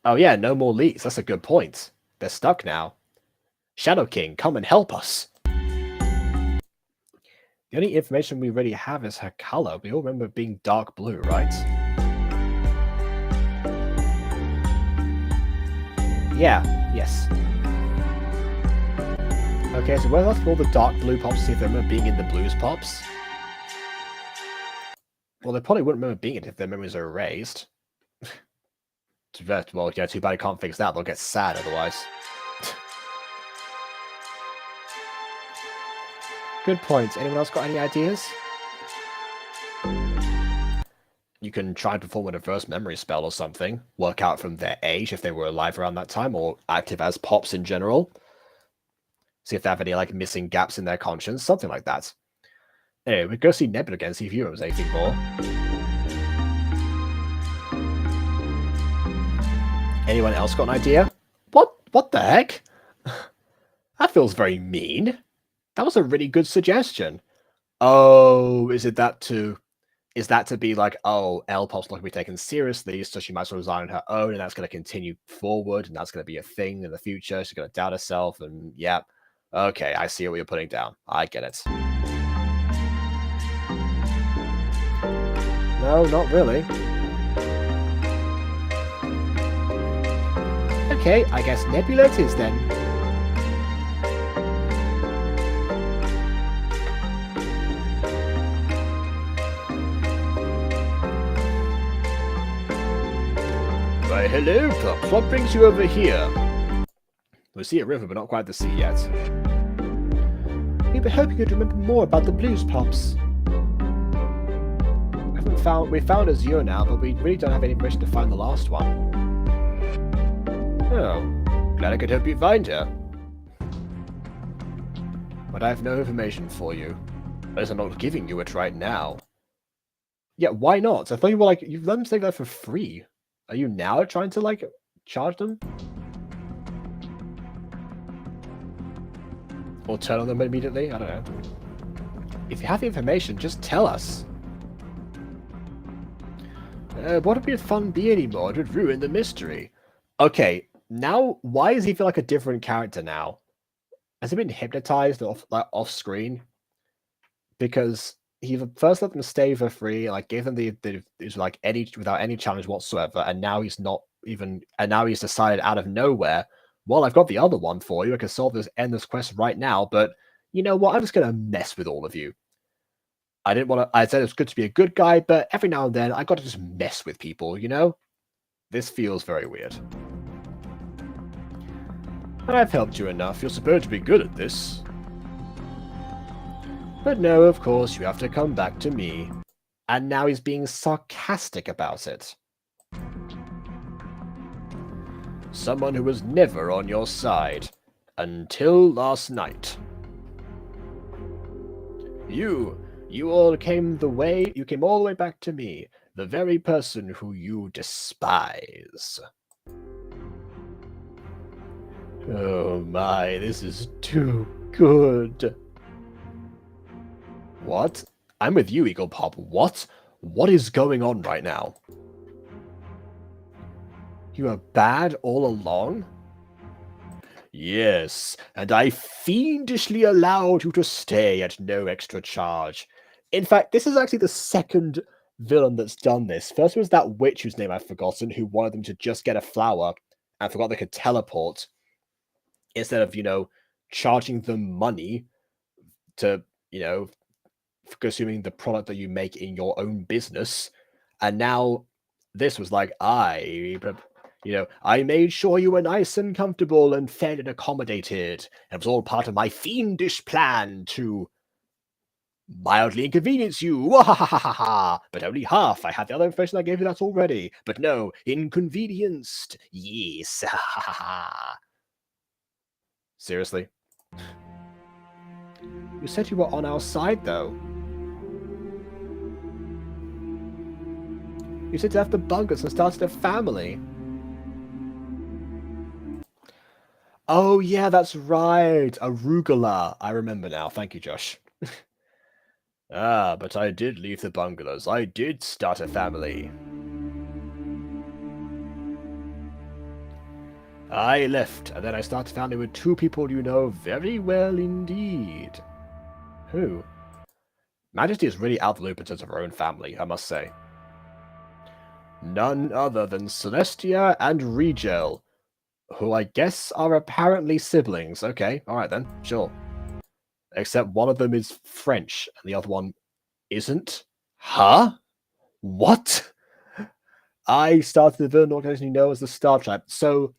Oh yeah, no more leaks. That's a good point. They're stuck now. Shadow King, come and help us. The only information we really have is her color. We all remember it being dark blue, right? Yeah, yes. Okay, so whether that's all the dark blue pops, see if they remember being in the blues pops. Well, they probably wouldn't remember being it if their memories are erased. Well, yeah, too bad I can't fix that. They'll get sad otherwise. Good point. Anyone else got any ideas? You can try and perform a reverse memory spell or something. Work out from their age if they were alive around that time or active as pops in general. See if they have any missing gaps in their conscience, something like that. Anyway, we go see Nebula again, see if you remember anything more. Anyone else got an idea? What the heck? That feels very mean. That was a really good suggestion. Oh, is that to be oh, L-Pop's not going to be taken seriously, so she might as well resign on her own, and that's going to continue forward, and that's going to be a thing in the future. She's going to doubt herself, and yeah. Okay, I see what you're putting down. I get it. No, not really. Okay, I guess Nebula it is then. Why, hello, Pops. What brings you over here? We see a river, but not quite the sea yet. We were hoping you'd remember more about the blues, Pops. We found Azure now, but we really don't have any information to find the last one. Oh, glad I could help you find her. But I have no information for you. At least I'm not giving you it right now. Yeah, why not? I thought you were like, you've let them stay there for free. Are you now trying to, like, charge them? Or turn on them immediately? I don't know. If you have the information, just tell us. Wouldn't be fun be anymore. It would ruin the mystery. Okay, now, why does he feel like a different character now? Has he been hypnotized off screen? Because he first let them stay for free, like gave them the like without any challenge whatsoever, and now he's not even, and now he's decided out of nowhere, well, I've got the other one for you. I can end this quest right now, but you know what? I'm just gonna mess with all of you. I didn't want to. I said it's good to be a good guy, but every now and then I got to just mess with people. You know, this feels very weird. I've helped you enough. You're supposed to be good at this. But no, of course, you have to come back to me. And now he's being sarcastic about it. Someone who was never on your side. Until last night. You all came you came all the way back to me. The very person who you despise. Oh my, this is too good. What? I'm with you, Eagle Pop. What? What is going on right now? You were bad all along? Yes, and I fiendishly allowed you to stay at no extra charge. In fact, this is actually the second villain that's done this. First was that witch whose name I've forgotten, who wanted them to just get a flower and forgot they could teleport instead of, charging them money to, consuming the product that you make in your own business. And now this was like, I made sure you were nice and comfortable and fed and accommodated. It was all part of my fiendish plan to mildly inconvenience you. But only half. I have the other information I gave you that already. But no, inconvenienced. Yes. Seriously? You said you were on our side, though. You said to have the bunkers and started a family. Oh, yeah, that's right. Arugula. I remember now. Thank you, Josh. But I did leave the bungalows. I did start a family. I left, and then I started a family with two people you know very well indeed. Who? Majesty is really out of the loop in terms of her own family, I must say. None other than Celestia and Rigel, who I guess are apparently siblings. Okay, alright then, sure. Except one of them is French, and the other one isn't? Huh? What? I started the villain organization you know as the Star Tribe, so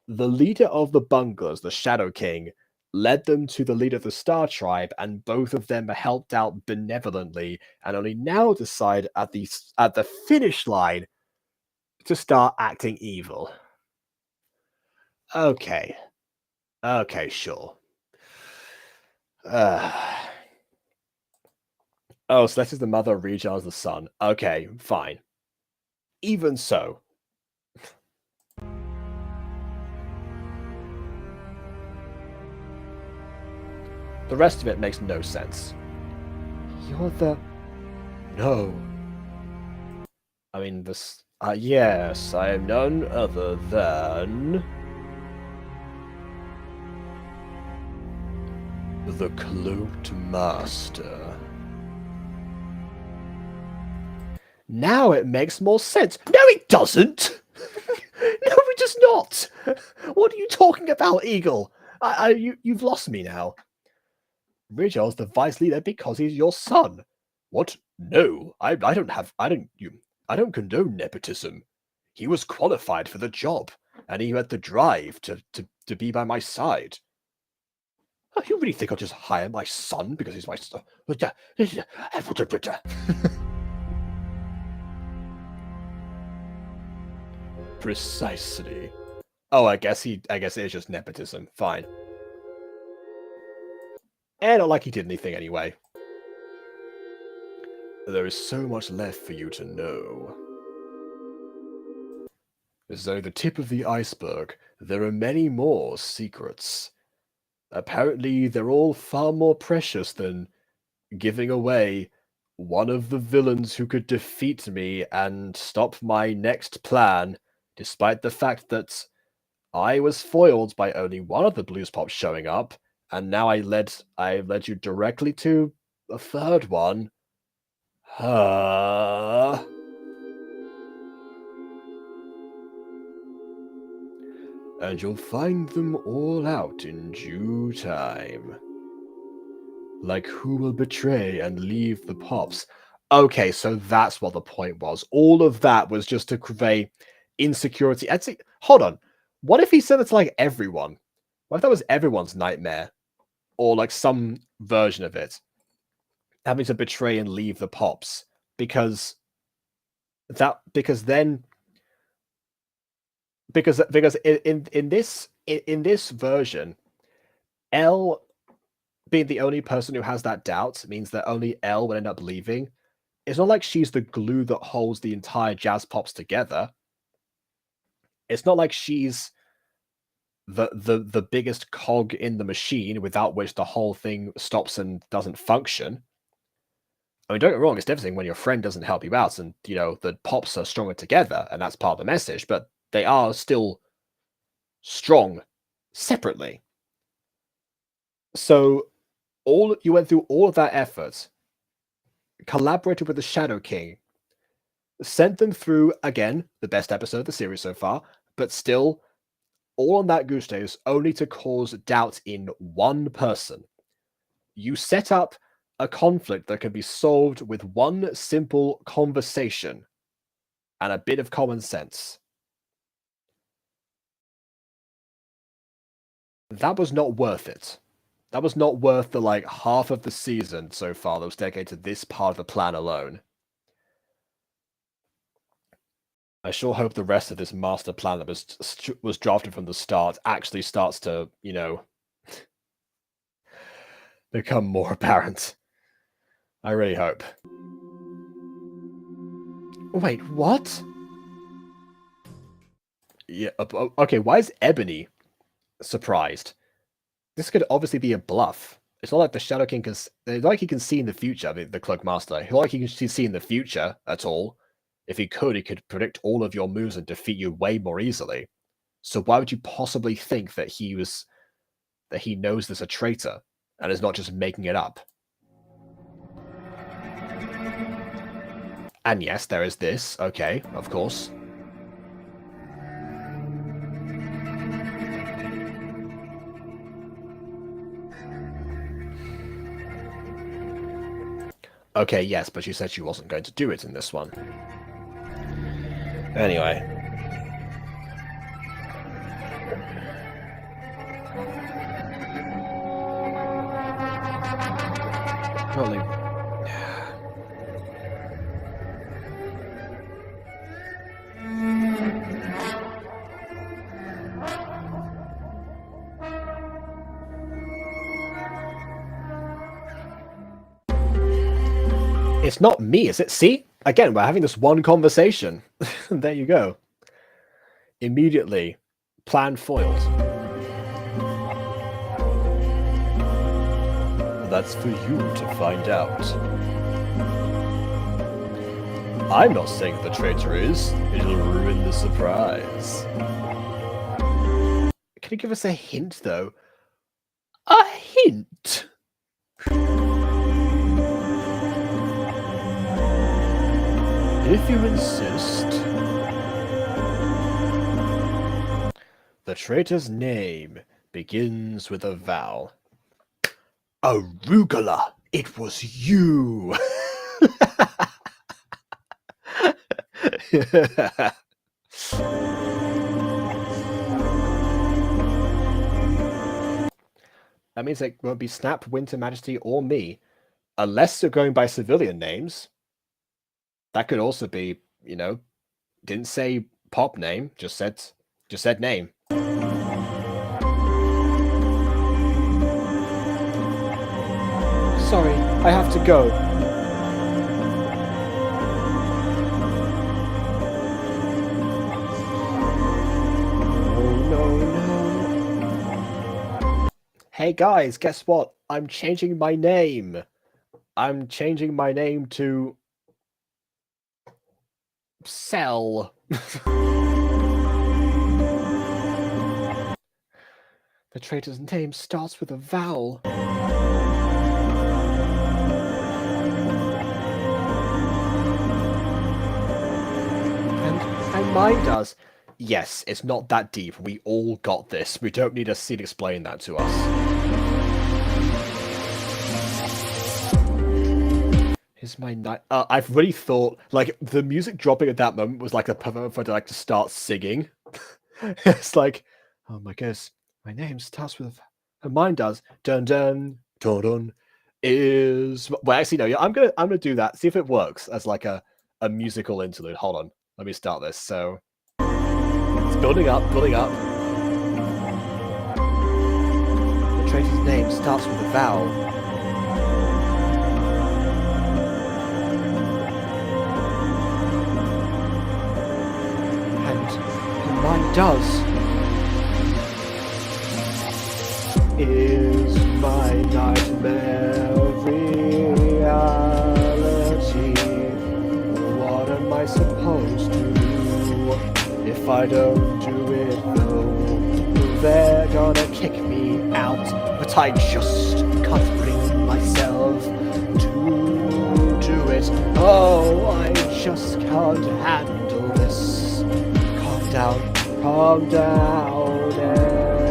the leader of the Bunglas, the Shadow King, led them to the leader of the Star Tribe, and both of them helped out benevolently, and only now decide at the finish line to start acting evil. Okay. Okay, sure. Oh, so this is the mother, Regel is the son. Okay, fine. Even so. The rest of it makes no sense. You're the... No. I mean, this... yes, I am none other than... the Cloaked Master. Now it makes more sense. No, it doesn't! No, it does not! What are you talking about, Eagle? You've lost me now. Rigel's the vice leader because he's your son. What? No, I don't condone nepotism. He was qualified for the job, and he had the drive to be by my side. Oh, you really think I'll just hire my son because he's my son? Precisely. Oh, I guess it is just nepotism. Fine. And not like he did anything anyway. There is so much left for you to know. As though the tip of the iceberg, there are many more secrets. Apparently, they're all far more precious than giving away one of the villains who could defeat me and stop my next plan, despite the fact that I was foiled by only one of the blues pops showing up, and now I led you directly to a third one. And you'll find them all out in due time. Like who will betray and leave the pops. Okay, so that's what the point was. All of that was just to convey insecurity. I'd say, hold on. What if he said it to like everyone? What if that was everyone's nightmare? Or like some version of it? Having to betray and leave the pops. Because in this version, Elle being the only person who has that doubt means that only Elle will end up leaving. It's not like she's the glue that holds the entire Jazz Pops together. It's not like she's the biggest cog in the machine without which the whole thing stops and doesn't function. I mean, don't get me wrong, it's devastating when your friend doesn't help you out, and the pops are stronger together, and that's part of the message, but they are still strong separately. So you went through all of that effort, collaborated with the Shadow King, sent them through, again, the best episode of the series so far, but still, all on that goose days, only to cause doubt in one person. You set up a conflict that can be solved with one simple conversation and a bit of common sense. That was not worth it. That was not worth the half of the season so far that was dedicated to this part of the plan alone. I sure hope the rest of this master plan that was drafted from the start actually starts to, become more apparent. I really hope. Wait, what? Yeah, okay, why is Ebony surprised? This could obviously be a bluff. It's not like the Shadow King can... like he can see in the future, the Cloak Master. It's not like he can see in the future at all. If he could predict all of your moves and defeat you way more easily. So why would you possibly think that he knows there's a traitor and is not just making it up? And yes, there is this. Okay, of course. Okay, yes, but she said she wasn't going to do it in this one. Anyway. Holy... It's not me, is it? See? Again, we're having this one conversation. There you go. Immediately, plan foiled. That's for you to find out. I'm not saying the traitor is. It'll ruin the surprise. Can you give us a hint, though? A hint? If you insist. The traitor's name begins with a vowel. Arugula, it was you! That means it won't be Snap, Winter Majesty, or me. Unless you're going by civilian names. That could also be, didn't say pop name, just said name. Sorry, I have to go. Hey guys, guess what? I'm changing my name. I'm changing my name to Cell. The traitor's name starts with a vowel. And mine does. Yes, it's not that deep. We all got this. We don't need a scene explain that to us. Is my night? I've really thought like the music dropping at that moment was like the perfect moment for to like to start singing. It's like, oh my goodness, my name starts with, and mine does. Dun dun dun dun. Is well, actually no. Yeah, I'm gonna do that. See if it works as like a musical interlude. Hold on, let me start this. So it's building up, building up. The traitor's name starts with a vowel. Mine does. Is my nightmare reality? What am I supposed to do if I don't do it though? They're gonna kick me out, but I just can't bring myself to do it. Oh, I just can't handle this. Calm down, Elle.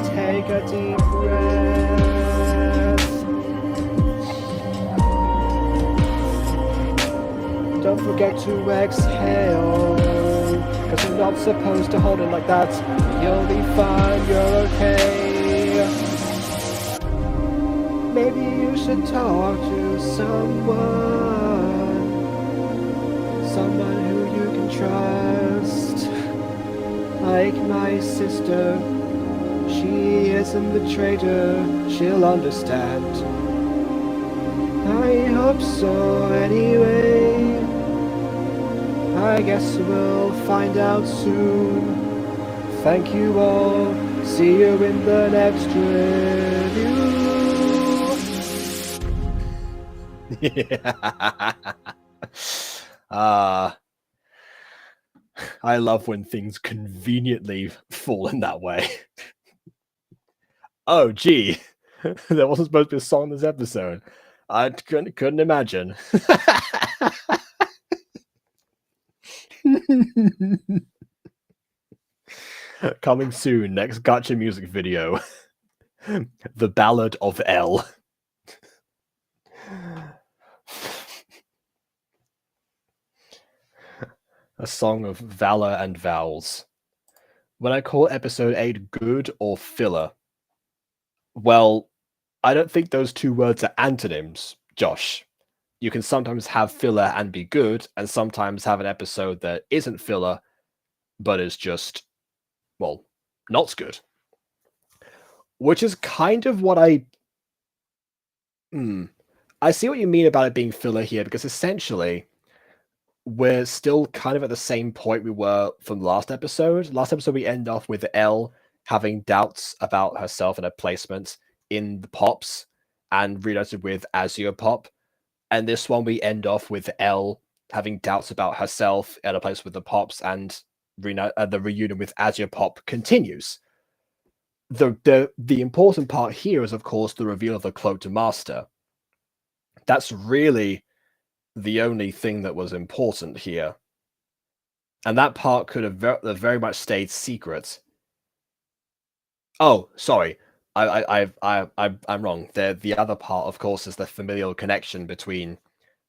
Take a deep breath. Don't forget to exhale, cause you're not supposed to hold it like that. You'll be fine, you're okay. Maybe you should talk to someone who you can trust, like my sister. She isn't the traitor, she'll understand. I hope so anyway. I guess we'll find out soon. Thank you all, see you in the next review. Yeah. I love when things conveniently fall in that way. Oh, gee. There wasn't supposed to be a song in this episode. I couldn't imagine. Coming soon, next Gacha music video. The Ballad of Elle. A song of valor and vowels. When I call episode 8 good or filler, well, I don't think those two words are antonyms, Josh. You can sometimes have filler and be good, and sometimes have an episode that isn't filler, but is just, well, not good. Which is kind of what I see what you mean about it being filler here, because essentially we're still kind of at the same point we were from last episode. Last episode, we end off with Elle having doubts about herself and her placement in the Pops, and reunited with Azure Pop. And this one, we end off with Elle having doubts about herself and her place with the Pops, and the reunion with Azure Pop continues. The important part here is, of course, the reveal of the Cloaked Master. That's really the only thing that was important here, and that part could have very much stayed secret. Oh, sorry, I'm wrong. The other part, of course, is the familial connection between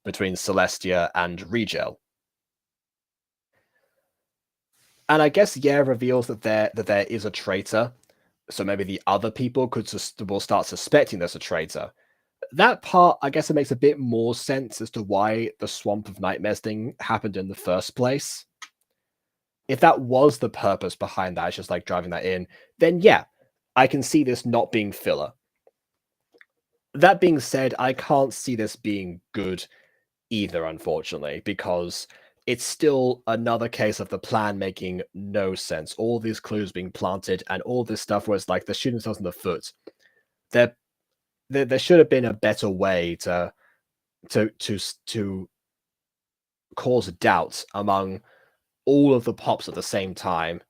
Celestia and Rigel, and I guess reveals that there is a traitor. So maybe the other people will start suspecting there's a traitor. That part, I guess it makes a bit more sense as to why the Swamp of Nightmares thing happened in the first place. If that was the purpose behind that, it's just like driving that in, then yeah, I can see this not being filler. That being said, I can't see this being good either, unfortunately, because it's still another case of the plan making no sense. All these clues being planted and all this stuff where it's like they're shooting themselves in the foot. There should have been a better way to cause doubt among all of the pops at the same time.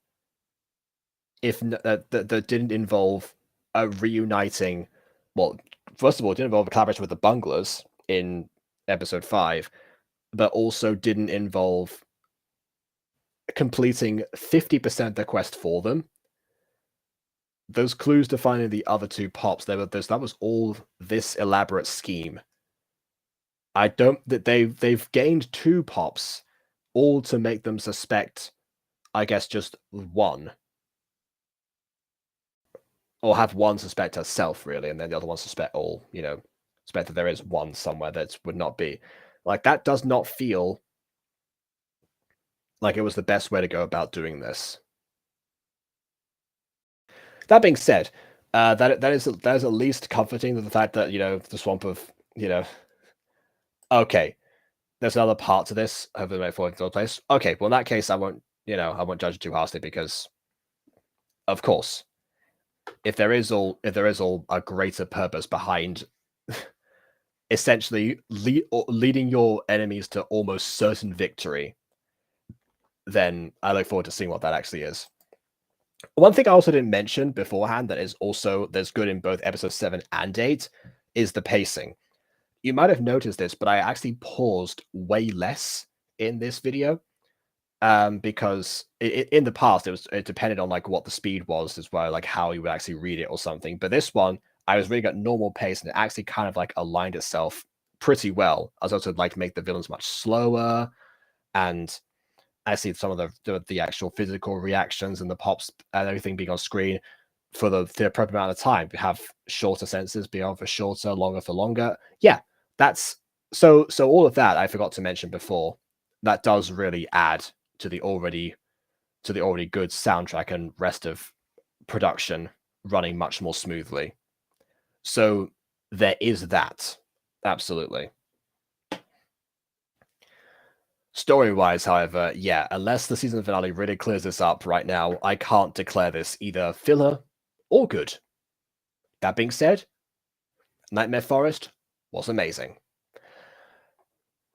If that didn't involve a reuniting, well, first of all, it didn't involve a collaboration with the Bunglers in episode 5, but also didn't involve completing 50% of the quest for them. Those clues to finding the other two pops, that was all this elaborate scheme. I don't that they've gained 2 pops, all to make them suspect, I guess, just one. Or have one suspect herself, really, and then the other one suspect that there is one somewhere that would not be. Like, that does not feel like it was the best way to go about doing this. That being said, that is at least comforting, the fact that, the swamp of, okay, there's another part to this. Hopefully may fall into place. Okay, well, in that case, I won't judge it too harshly, because, of course, if there is all a greater purpose behind essentially leading your enemies to almost certain victory, then I look forward to seeing what that actually is. One thing I also didn't mention beforehand that is also that's good in both episode 7 and 8 is the pacing. You might have noticed this, but I actually paused way less in this video, because in the past it depended on like what the speed was as well, like how you would actually read it or something. But this one, I was reading at normal pace, and it actually kind of like aligned itself pretty well. I was also like to make the villains much slower, and I see some of the actual physical reactions and the pops and everything being on screen for the appropriate amount of time. We have shorter sentences, be on for shorter, longer for longer. Yeah, that's so all of that I forgot to mention before. That does really add to the already good soundtrack and rest of production running much more smoothly. So there is that. Absolutely. Story-wise, however, yeah, unless the season finale really clears this up right now, I can't declare this either filler or good. That being said, Nightmare Forest was amazing.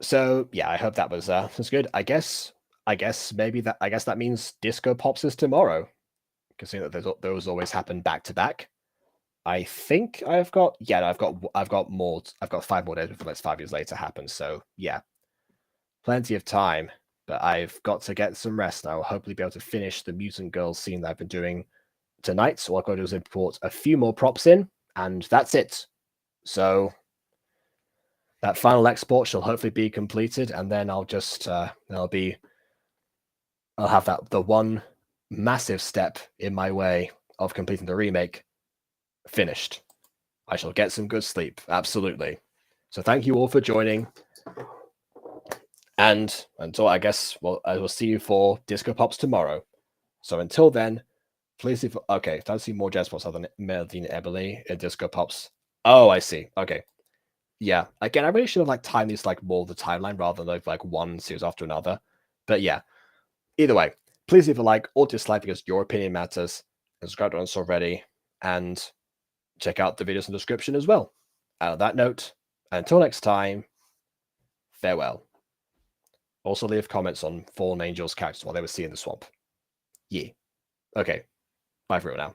So yeah, I hope that was good. I guess that means Disco Pops is tomorrow, considering that those always happen back to back. I think I've got 5 more days before those 5 years later happens. So yeah, plenty of time. But I've got to get some rest. I will hopefully be able to finish the Mutant Girls scene that I've been doing tonight. So what I'll go do is import a few more props in, and that's it. So that final export shall hopefully be completed, and then I'll just I'll have the one massive step in my way of completing the remake finished. I shall get some good sleep, absolutely. So thank you all for joining, and until I will see you for Disco Pops tomorrow. So until then, please don't see more Jazz Pops other than Melody and Emily in Disco Pops. Oh, I see. Okay. Yeah. Again, I really should have like timed these like more of the timeline rather than like one series after another. But yeah. Either way, please leave a like or dislike because your opinion matters. Subscribe to us already, and check out the videos in the description as well. And on that note, until next time, farewell. Also leave comments on Fallen Angels characters while they were seeing the swamp. Yeah. Okay. Bye for real now.